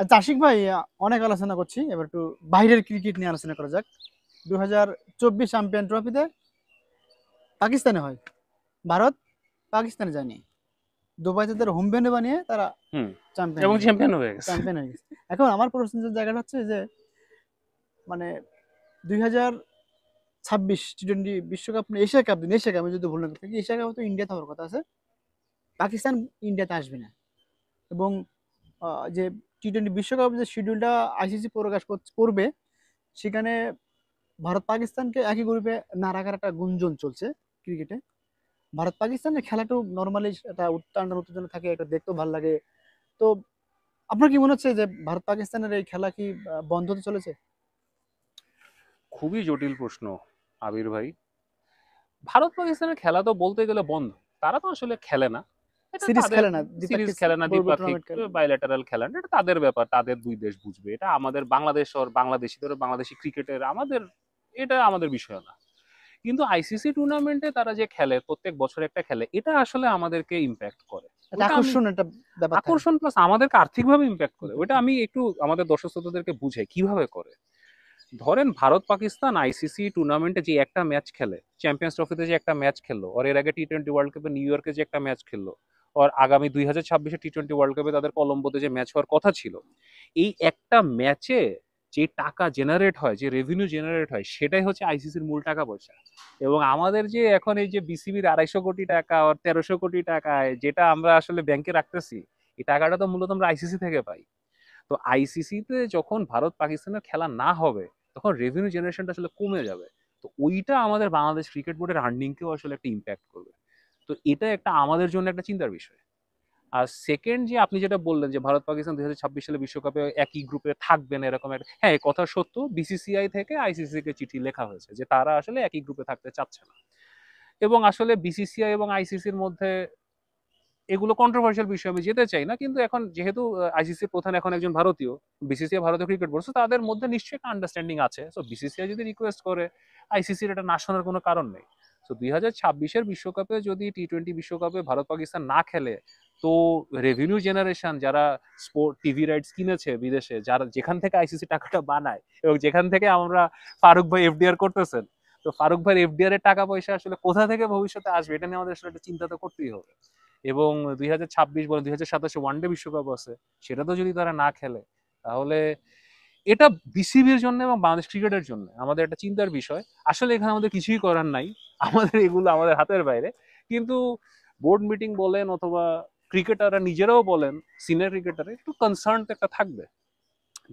আচ্ছা আশিক ভাই, অনেক আলোচনা করছি, এবার একটু বাইরের ক্রিকেট নিয়ে আলোচনা করা যাক। 2024 চ্যাম্পিয়ন ট্রফিতে পাকিস্তানে হয়, ভারত পাকিস্তানে যায়নি। দুবাই তাদের হোম ভেন্যু বানিয়ে তারা হুম। চ্যাম্পিয়ন এবং হয়ে গেছে। চ্যাম্পিয়ন হয়ে গেছে। চ্যাম্পিয়ন হয়ে গেছে। এখন আমার প্রশ্নের জায়গাটা হচ্ছে যে, মানে 2026 টি-20 বিশ্বকাপ, এশিয়া কাপ দিন, এশিয়া কাপ আমি যদি ভুল না করে থাকি, এশিয়া কাপ তো ইন্ডিয়াতে হওয়ার কথা আছে। পাকিস্তান ইন্ডিয়াতে আসবে না। এবং যে টি-20 বিশ্বকাপ যে শিডিউলটা আইসিসি প্রকাশ করবে, সেখানে ভারত পাকিস্তানকে একই গ্রুপে না রাখার একটা গুঞ্জন চলছে ক্রিকেটে। ভারত পাকিস্তানের খেলাটাও নর্মালি একটা উত্তান্ডন উত্তেজনা থাকে, এটা দেখতেও ভালো লাগে। তো আপনার কি মনে হচ্ছে যে ভারত পাকিস্তানের এই খেলা কি বন্ধ হতে চলেছে? খুবই জটিল প্রশ্ন, আবির ভাই। ভারত পাকিস্তানের খেলা তো বলতে গেলে বন্ধ। তারা তো আসলে খেলে না। এটা সিরিজ তাদের খেলে না, সিরিজ দ্বিপাক্ষিক খেলে না, বড় বড় দ্বিপাক্ষিক টুর্নামেন্ট খেলে। বাইল্যাটারাল খেলা না, এটা তাদের ব্যাপার, তাদের দুই দেশ বুঝবে। এটা আমাদের বাংলাদেশ আর বাংলাদেশিদের, বাংলাদেশি ক্রিকেটের আমাদের, এটা আমাদের বিষয় না। কিন্তু আইসিসি টুর্নামেন্টে তারা যে খেলে, প্রত্যেক বছর একটা খেলে, এটা আসলে আমাদেরকে ইম্প্যাক্ট করে। একটা ওইটা আমি আকর্ষণ, একটা ব্যাপার থাকে। আকর্ষণ প্লাস আমাদেরকে আর্থিকভাবে ইম্প্যাক্ট করে, Impact ওইটা করে। আমি একটু আমাদের দর্শক শ্রোতাদেরকে বুঝাই কিভাবে করে। ধরেন ভারত পাকিস্তান আইসিসি টুর্নামেন্টে যে একটা ম্যাচ খেলে, চ্যাম্পিয়ন্স ট্রফিতে যে একটা ম্যাচ খেললো, আর এর আগে টি-20 ওয়ার্ল্ড কাপে নিউ ইয়র্কে যে একটা ম্যাচ খেললো, আর আগামী 2026 টি-20 ওয়ার্ল্ড কাপে তাদের কলম্বোতে যে ম্যাচ হওয়ার কথা ছিল, এই একটা ম্যাচে যে টাকা জেনারেট হয়, যে রেভিনিউ জেনারেট হয়, সেটাই হচ্ছে আইসিসির মূল টাকা পয়সা। এবং আমাদের যে এখন এই যে বিসিবির 250 কোটি টাকা আর 1300 কোটি টাকায় যেটা আমরা আসলে ব্যাংকে রাখতেছি, এই টাকাটা তো মূলত আমরা আইসিসি থেকে পাই। তো আইসিসিতে যখন ভারত পাকিস্তানের খেলা না হবে, তখন রেভিনিউ জেনারেশনটা আসলে কমে যাবে। তো ওইটা আমাদের বাংলাদেশ ক্রিকেট বোর্ডের আর্নিংকেও আসলে একটা ইম্প্যাক্ট করবে। তো এটা একটা আমাদের জন্য একটা চিন্তার বিষয়। আর সেকেন্ড, যে আপনি যেটা বললেন যে ভারত পাকিস্তান 2026 সালে বিশ্বকাপে একই গ্রুপে থাকবে না, এরকম একটা, হ্যাঁ কথা সত্য, বিসিসিআই থেকে আইসিসি কে চিঠি লেখা হয়েছে যে তারা আসলে একই গ্রুপে থাকতে চাচ্ছে না। এবং আসলে বিসিসিআই এবং আইসিসির মধ্যে এগুলো কন্ট্রোভার্সিয়াল বিষয়, আমি যেতে চাই না, কিন্তু এখন যেহেতু আইসিসি প্রধান এখন একজন ভারতীয়, বিসিসিআই ভারতীয় ক্রিকেট বোর্ড, তাদের মধ্যে নিশ্চয়ই একটা আন্ডারস্ট্যান্ডিং আছে। সো বিসিসিআই যদি রিকোয়েস্ট করে, আইসিসির এটা না শোনার কোনো কারণ নেই। তো 2026-এর বিশ্বকাপে যদি টি-20 বিশ্বকাপে ভারত পাকিস্তান না খেলে, তো রেভিনিউ জেনারেশন, যারা স্পোর্ট টিভি রাইটস কিনেছে বিদেশে, যারা যেখান থেকে আইসিসি টাকাটা বানায়, এবং যেখান থেকে আমরা ফারুক ভাই এফডিআর করতেছেন, তো ফারুক ভাই এফডিআর এর টাকা পয়সা আসলে কোথা থেকে ভবিষ্যতে আসবে, এটা নিয়ে আমাদের আসলে একটা চিন্তা তো করতেই হবে। এবং 2026 বলে 2027 ওয়ানডে বিশ্বকাপ আছে, সেটা তো যদি তারা না খেলে, তাহলে এটা বিসিবির জন্য এবং বাংলাদেশ ক্রিকেটের জন্য আমাদের একটা চিন্তার বিষয়। আসলে এখানে আমাদের কিছুই করার নাই, আমাদের এগুলো আমাদের হাতের বাইরে। কিন্তু বোর্ড মিটিং বলেন অথবা ক্রিকেটাররা নিজেরাও বলেন, সিনিয়র ক্রিকেটার একটু কনসার্ন একটা থাকবে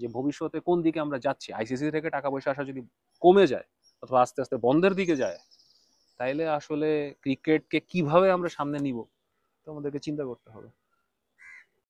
যে ভবিষ্যতে কোন দিকে আমরা যাচ্ছি। আইসিসি থেকে টাকা পয়সা আসা যদি কমে যায় অথবা আস্তে আস্তে বন্ধের দিকে যায়, তাইলে আসলে ক্রিকেটকে কিভাবে আমরা সামনে নিব, তো আমাদেরকে চিন্তা করতে হবে।